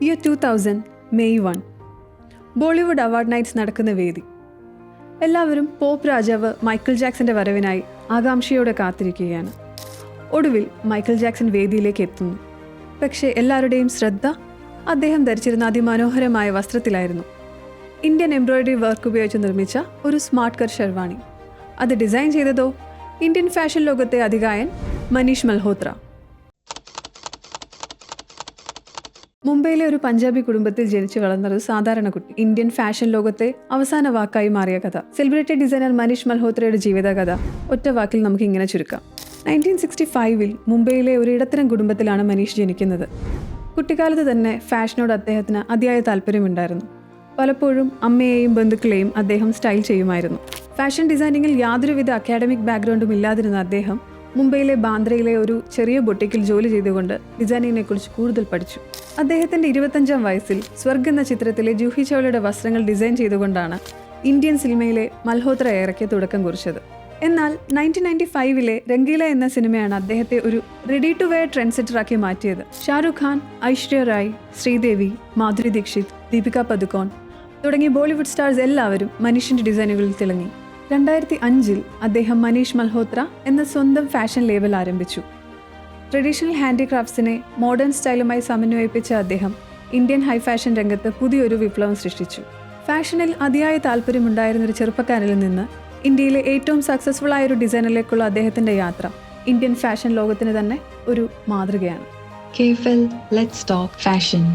Year 2000 May 1 Bollywood award nights നടക്കുന്ന വേദി. എല്ലാവരും പോപ്പ് രാജാവ് മൈക്കിൾ ജാക്സന്റെ വരവിനായി ആകാംക്ഷയോടെ കാത്തിരിക്കുകയാണ്. ഒടുവിൽ മൈക്കിൾ ജാക്സൺ വേദിയിലേക്ക് എത്തുന്നു. പക്ഷേ എല്ലാവരുടെയും ശ്രദ്ധ അദ്ദേഹം ധരിച്ചിരുന്ന അതിമനോഹരമായ വസ്ത്രത്തിലായിരുന്നു. ഇന്ത്യൻ എംബ്രോയിഡറി വർക്ക് ഉപയോഗിച്ച് നിർമ്മിച്ച ഒരു സ്മാർട്ട് കർ ഷെർവാണി. അത് ഡിസൈൻ ചെയ്തതോ ഇന്ത്യൻ ഫാഷൻ ലോകത്തെ അതികായൻ മനീഷ് മൽഹോത്ര. മുംബൈയിലെ ഒരു പഞ്ചാബി കുടുംബത്തിൽ ജനിച്ചു വളർന്ന ഒരു സാധാരണ കുട്ടി ഇന്ത്യൻ ഫാഷൻ ലോകത്തെ അവസാന വാക്കായി മാറിയ കഥ. സെലിബ്രിറ്റി ഡിസൈനർ മനീഷ് മൽഹോത്രയുടെ ജീവിതകഥ ഒറ്റ വാക്കിൽ നമുക്ക് ഇങ്ങനെ ചുരുക്കാം. 1965 മുംബൈയിലെ ഒരു ഇടത്തരം കുടുംബത്തിലാണ് മനീഷ് ജനിക്കുന്നത്. കുട്ടിക്കാലത്ത് തന്നെ ഫാഷനോട് അദ്ദേഹത്തിന് അതിയായ താല്പര്യമുണ്ടായിരുന്നു. പലപ്പോഴും അമ്മയെയും ബന്ധുക്കളെയും അദ്ദേഹം സ്റ്റൈൽ ചെയ്യുമായിരുന്നു. ഫാഷൻ ഡിസൈനിങ്ങിൽ യാതൊരുവിധ അക്കാഡമിക് ബാക്ക്ഗ്രൗണ്ടും ഇല്ലാതിരുന്ന അദ്ദേഹം മുംബൈയിലെ ബാന്ദ്രയിലെ ഒരു ചെറിയ ബൊട്ടിക്കിൽ ജോലി ചെയ്തുകൊണ്ട് ഡിസൈനിങ്ങിനെ കുറിച്ച് കൂടുതൽ പഠിച്ചു. അദ്ദേഹത്തിന്റെ 25-ാം വയസ്സിൽ സ്വർഗ് എന്ന ചിത്രത്തിലെ ജൂഹി ചൗളയുടെ വസ്ത്രങ്ങൾ ഡിസൈൻ ചെയ്തുകൊണ്ടാണ് ഇന്ത്യൻ സിനിമയിലെ മൽഹോത്ര ഏറയ്ക്ക് തുടക്കം കുറിച്ചത്. എന്നാൽ 1995 രംഗീല എന്ന സിനിമയാണ് അദ്ദേഹത്തെ ഒരു റെഡി ടു വെയർ ട്രെൻഡ് സെറ്ററാക്കി മാറ്റിയത്. ഷാരൂഖ് ഖാൻ, ഐശ്വര്യ റായ്, ശ്രീദേവി, മാധുരി ദീക്ഷിത്, ദീപിക പദുക്കോൺ തുടങ്ങിയ ബോളിവുഡ് സ്റ്റാർസ് എല്ലാവരും മനീഷിന്റെ ഡിസൈനുകളിൽ തിളങ്ങി. 2005 അദ്ദേഹം മനീഷ് മൽഹോത്ര എന്ന സ്വന്തം ഫാഷൻ ലേബൽ ആരംഭിച്ചു. ട്രഡീഷണൽ ഹാൻഡിക്രാഫ്റ്റ്സിനെ മോഡേൺ സ്റ്റൈലുമായി സമന്വയിപ്പിച്ച അദ്ദേഹം ഇന്ത്യൻ ഹൈ ഫാഷൻ രംഗത്ത് പുതിയൊരു വിപ്ലവം സൃഷ്ടിച്ചു. ഫാഷനിൽ അതിയായ താല്പര്യമുണ്ടായിരുന്നൊരു ചെറുപ്പക്കാരിൽ നിന്ന് ഇന്ത്യയിലെ ഏറ്റവും സക്സസ്ഫുൾ ആയ ഒരു ഡിസൈനറിലേക്കുള്ള അദ്ദേഹത്തിന്റെ യാത്ര ഇന്ത്യൻ ഫാഷൻ ലോകത്തിന് തന്നെ ഒരു മാതൃകയാണ്. KFL Let's Talk Fashion.